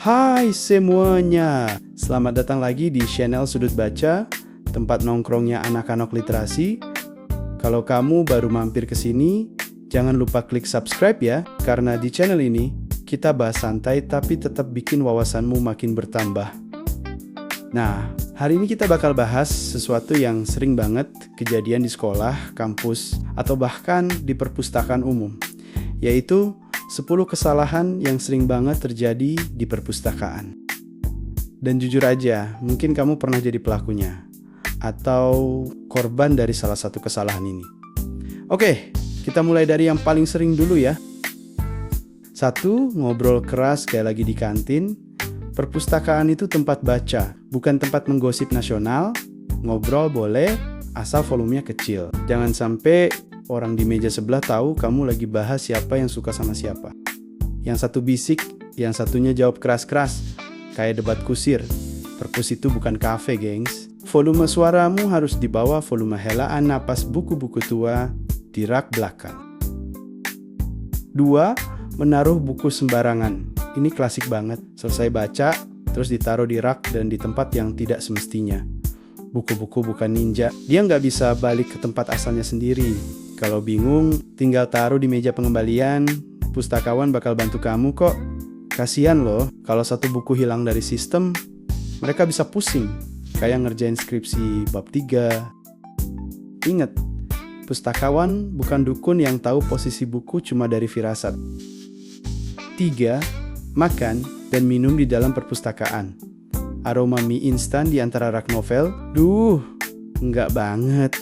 Hai semuanya, selamat datang lagi di channel Sudut Baca, tempat nongkrongnya anak-anak literasi. Kalau kamu baru mampir ke sini, jangan lupa klik subscribe ya, karena di channel ini kita bahas santai tapi tetap bikin wawasanmu makin bertambah. Nah, hari ini kita bakal bahas sesuatu yang sering banget kejadian di sekolah, kampus, atau bahkan di perpustakaan umum, yaitu 10 kesalahan yang sering banget terjadi di perpustakaan. Dan jujur aja, mungkin kamu pernah jadi pelakunya atau korban dari salah satu kesalahan ini. Oke, kita mulai dari yang paling sering dulu ya. 1. Ngobrol keras kayak lagi di kantin. Perpustakaan itu tempat baca, bukan tempat menggosip nasional. Ngobrol boleh, asal volumenya kecil. Jangan sampai orang di meja sebelah tahu kamu lagi bahas siapa yang suka sama siapa. Yang satu bisik, yang satunya jawab keras-keras, kayak debat kusir. Perpus itu bukan kafe, gengs. Volume suaramu harus di bawah volume helaan napas buku-buku tua di rak belakang. 2. Menaruh buku sembarangan. Ini klasik banget. Selesai baca, terus ditaruh di rak dan di tempat yang tidak semestinya. Buku-buku bukan ninja. Dia nggak bisa balik ke tempat asalnya sendiri. Kalau bingung, tinggal taruh di meja pengembalian. Pustakawan bakal bantu kamu kok. Kasian loh, kalau satu buku hilang dari sistem, mereka bisa pusing. Kayak ngerjain skripsi bab 3. Ingat, pustakawan bukan dukun yang tahu posisi buku cuma dari firasat. 3. Makan dan minum di dalam perpustakaan. Aroma mie instan di antara rak novel, enggak banget.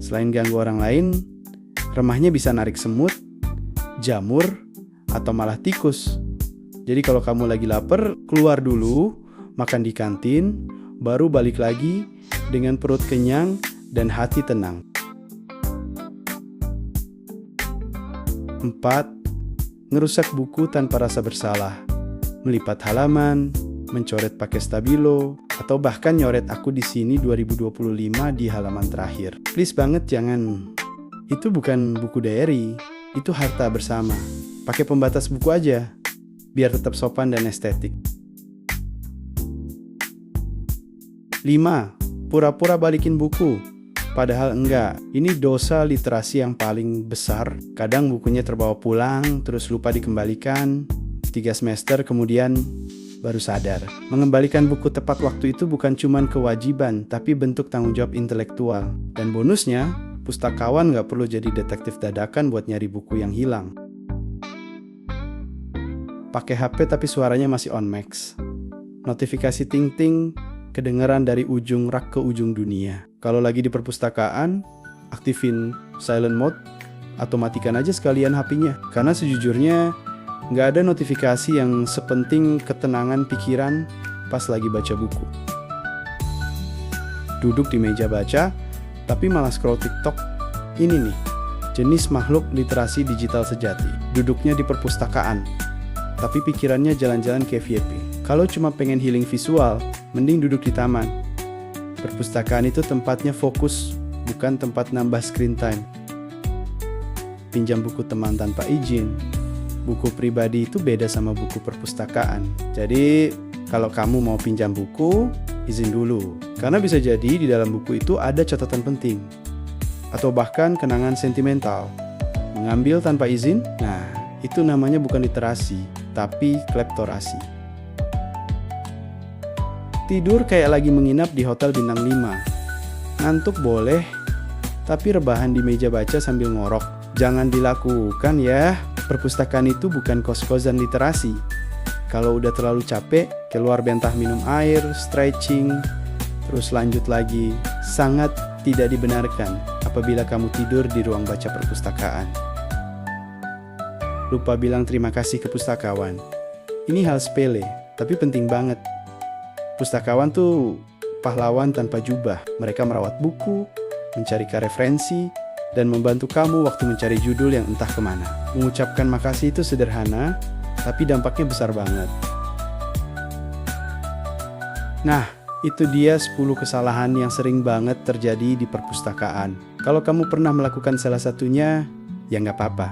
Selain ganggu orang lain, remahnya bisa narik semut, jamur, atau malah tikus. Jadi kalau kamu lagi lapar, keluar dulu, makan di kantin, baru balik lagi dengan perut kenyang dan hati tenang. 4. Ngerusak buku tanpa rasa bersalah. Melipat halaman, mencoret pakai stabilo, atau bahkan nyoret aku di sini 2025 di halaman terakhir. Please banget jangan. Itu bukan buku diary, itu harta bersama. Pakai pembatas buku aja, biar tetap sopan dan estetik. 5. Pura-pura balikin buku, padahal enggak. Ini dosa literasi yang paling besar. Kadang bukunya terbawa pulang, terus lupa dikembalikan. 3 semester kemudian baru sadar. Mengembalikan buku tepat waktu itu bukan cuma kewajiban, tapi bentuk tanggung jawab intelektual. Dan bonusnya, pustakawan nggak perlu jadi detektif dadakan buat nyari buku yang hilang. Pakai HP tapi suaranya masih on max. Notifikasi ting-ting kedengeran dari ujung rak ke ujung dunia. Kalau lagi di perpustakaan, aktifin silent mode atau matikan aja sekalian HP-nya. Karena sejujurnya, nggak ada notifikasi yang sepenting ketenangan pikiran pas lagi baca buku. Duduk di meja baca, tapi malah scroll TikTok. Ini nih, jenis makhluk literasi digital sejati. Duduknya di perpustakaan, tapi pikirannya jalan-jalan ke FYP. Kalau cuma pengen healing visual, mending duduk di taman. Perpustakaan itu tempatnya fokus, bukan tempat nambah screen time. Pinjam buku teman tanpa izin. Buku pribadi itu beda sama buku perpustakaan. Jadi, kalau kamu mau pinjam buku, izin dulu. Karena bisa jadi di dalam buku itu ada catatan penting. Atau bahkan kenangan sentimental. Mengambil tanpa izin, nah itu namanya bukan literasi, tapi kleptorasi. Tidur kayak lagi menginap di hotel bintang 5. Ngantuk boleh, tapi rebahan di meja baca sambil ngorok. Jangan dilakukan ya. Perpustakaan itu bukan kos-kosan literasi. Kalau udah terlalu capek, keluar bentah minum air, stretching, terus lanjut lagi. Sangat tidak dibenarkan apabila kamu tidur di ruang baca perpustakaan. Lupa bilang terima kasih ke pustakawan. Ini hal sepele, tapi penting banget. Pustakawan tuh pahlawan tanpa jubah. Mereka merawat buku, mencari referensi, dan membantu kamu waktu mencari judul yang entah kemana. Mengucapkan makasih itu sederhana, tapi dampaknya besar banget. Nah, itu dia 10 kesalahan yang sering banget terjadi di perpustakaan. Kalau kamu pernah melakukan salah satunya, ya nggak apa-apa.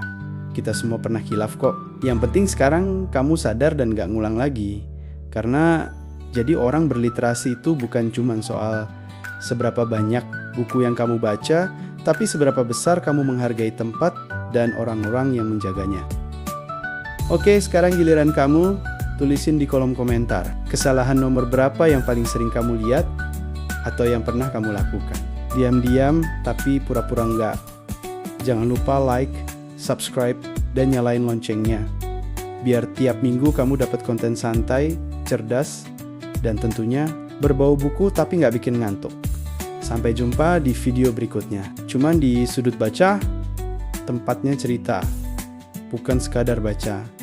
Kita semua pernah khilaf kok. Yang penting sekarang kamu sadar dan gak ngulang lagi. Karena jadi orang berliterasi itu bukan cuma soal seberapa banyak buku yang kamu baca, tapi seberapa besar kamu menghargai tempat dan orang-orang yang menjaganya. Oke, sekarang giliran kamu. Tulisin di kolom komentar, kesalahan nomor berapa yang paling sering kamu lihat atau yang pernah kamu lakukan. Diam-diam tapi pura-pura enggak. Jangan lupa like, subscribe, dan nyalain loncengnya. Biar tiap minggu kamu dapat konten santai, cerdas, dan tentunya berbau buku tapi nggak bikin ngantuk. Sampai jumpa di video berikutnya. Cuman di Sudut Baca, tempatnya cerita, bukan sekadar baca.